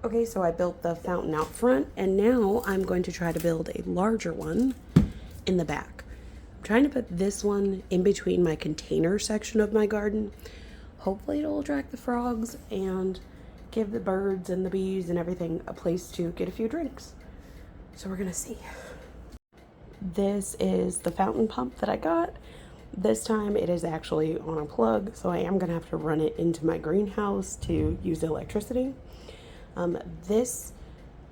Okay, so I built the fountain out front, and now I'm going to try to build a larger one in the back. I'm trying to put this one in between my container section of my garden. Hopefully it'll attract the frogs and give the birds and the bees and everything a place to get a few drinks. So we're gonna see. This is the fountain pump that I got. This time it is actually on a plug, so I am gonna have to run it into my greenhouse to use the electricity. This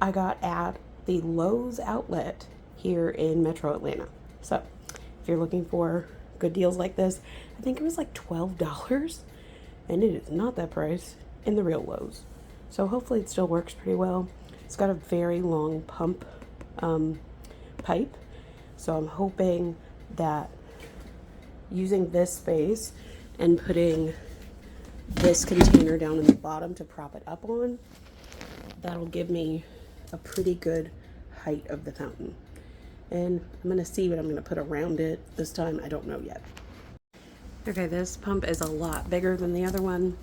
I got at the Lowe's outlet here in Metro Atlanta. So if you're looking for good deals like this, I think it was like $12, and it is not that price in the real Lowe's. So hopefully it still works pretty well. It's got a very long pump pipe, so I'm hoping that using this space and putting this container down in the bottom to prop it up on, that'll give me a pretty good height of the fountain. And I'm gonna see what I'm gonna put around it this time. I don't know yet. Okay, this pump is a lot bigger than the other one.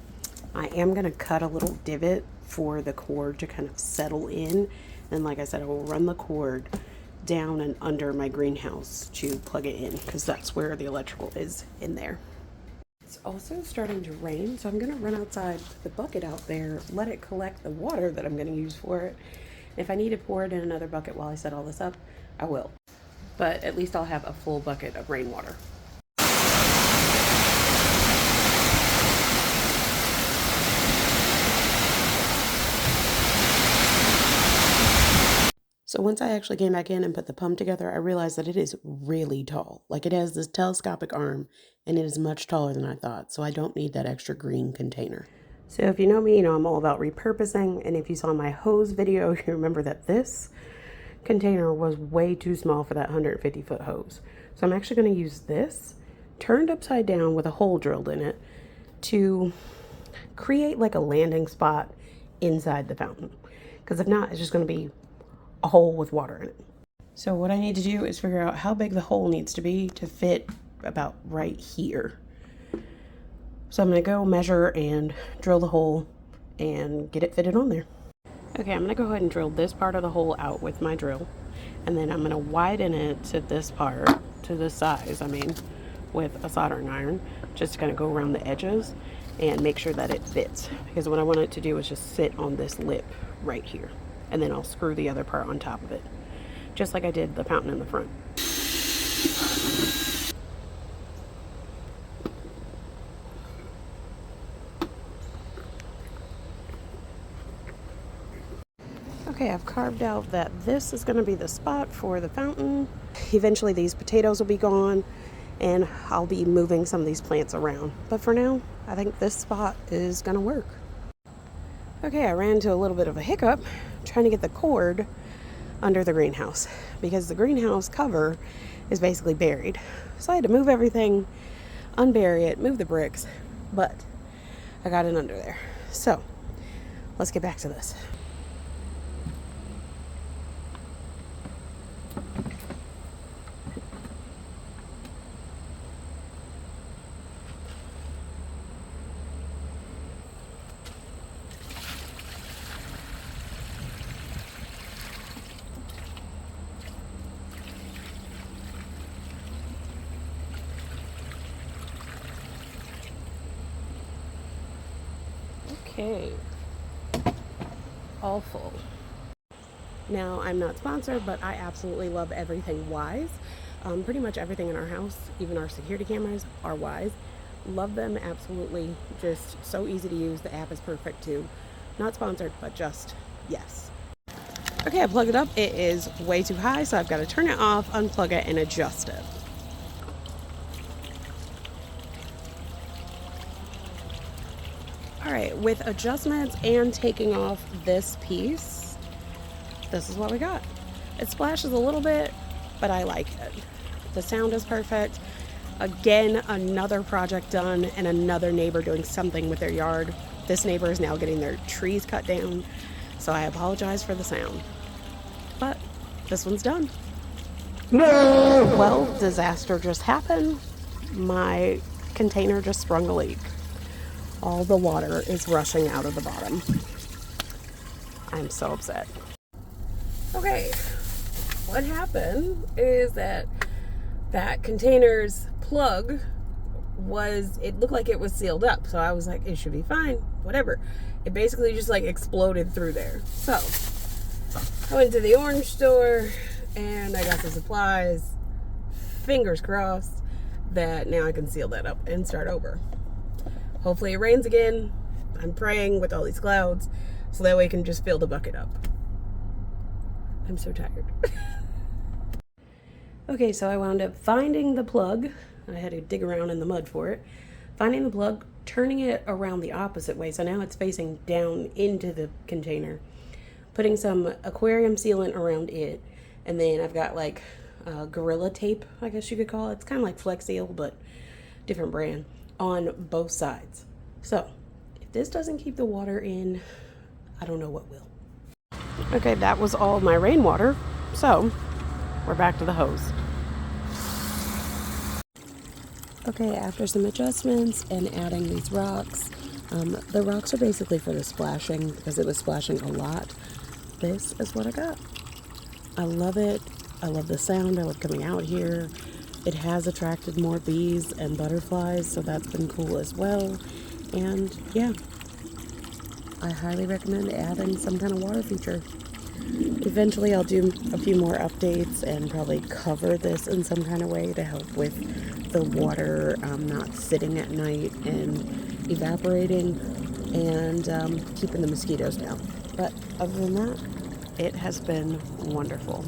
I am gonna cut a little divot for the cord to kind of settle in. And like I said, I will run the cord down and under my greenhouse to plug it in, because that's where the electrical is in there. It's also starting to rain, so I'm gonna run outside with the bucket out there, let it collect the water that I'm gonna use for it. If I need to pour it in another bucket while I set all this up, I will. But at least I'll have a full bucket of rainwater. So once I actually came back in and put the pump together, I realized that it is really tall. Like, it has this telescopic arm, and it is much taller than I thought, so I don't need that extra green container. So if you know me, you know I'm all about repurposing, and if you saw my hose video, you remember that this container was way too small for that 150-foot hose. So I'm actually going to use this, turned upside down with a hole drilled in it, to create like a landing spot inside the fountain. Because if not, it's just going to be a hole with water in it. So what I need to do is figure out how big the hole needs to be to fit about right here. So I'm going to go measure and drill the hole and get it fitted on there. Okay, I'm going to go ahead and drill this part of the hole out with my drill, and then I'm going to widen it to this part, to this size, with a soldering iron, just to kind of go around the edges and make sure that it fits, because what I want it to do is just sit on this lip right here, and then I'll screw the other part on top of it, just like I did the fountain in the front. Okay, I've carved out that this is going to be the spot for the fountain. Eventually these potatoes will be gone, and I'll be moving some of these plants around. But for now, I think this spot is going to work. Okay, I ran into a little bit of a hiccup trying to get the cord under the greenhouse, because the greenhouse cover is basically buried. So I had to move everything, unbury it, move the bricks, but I got it under there. So let's get back to this. Okay, all full. Now, I'm not sponsored, but I absolutely love everything Wyze. Pretty much everything in our house, even our security cameras, are Wyze. Love them, absolutely. Just so easy to use. The app is perfect too. Not sponsored, but just yes. Okay, I plugged it up. It is way too high, so I've got to turn it off, unplug it, and adjust it. All right, with adjustments and taking off this piece, this is what we got. It splashes a little bit, but I like it. The sound is perfect. Again, another project done and another neighbor doing something with their yard. This neighbor is now getting their trees cut down, so I apologize for the sound. But this one's done. No! Well, disaster just happened. My container just sprung a leak. All the water is rushing out of the bottom. I'm so upset. Okay, what happened is that container's plug it looked like it was sealed up. So I was like, it should be fine, whatever. It basically just like exploded through there. So I went to the orange store and I got some supplies. Fingers crossed that now I can seal that up and start over. Hopefully it rains again. I'm praying with all these clouds so that way I can just fill the bucket up. I'm so tired. Okay, so I wound up finding the plug. I had to dig around in the mud for it. Finding the plug, turning it around the opposite way, so now it's facing down into the container. Putting some aquarium sealant around it, and then I've got like Gorilla Tape, I guess you could call it. It's kind of like Flex Seal, but different brand, on both sides. So, if this doesn't keep the water in, I don't know what will. Okay, that was all my rainwater, so we're back to the hose. Okay, after some adjustments and adding these rocks, the rocks are basically for the splashing because it was splashing a lot. This is what I got. I love it. I love the sound. I love coming out here. It has attracted more bees and butterflies, so that's been cool as well. And yeah, I highly recommend adding some kind of water feature. Eventually I'll do a few more updates and probably cover this in some kind of way to help with the water not sitting at night and evaporating and keeping the mosquitoes down. But other than that, it has been wonderful.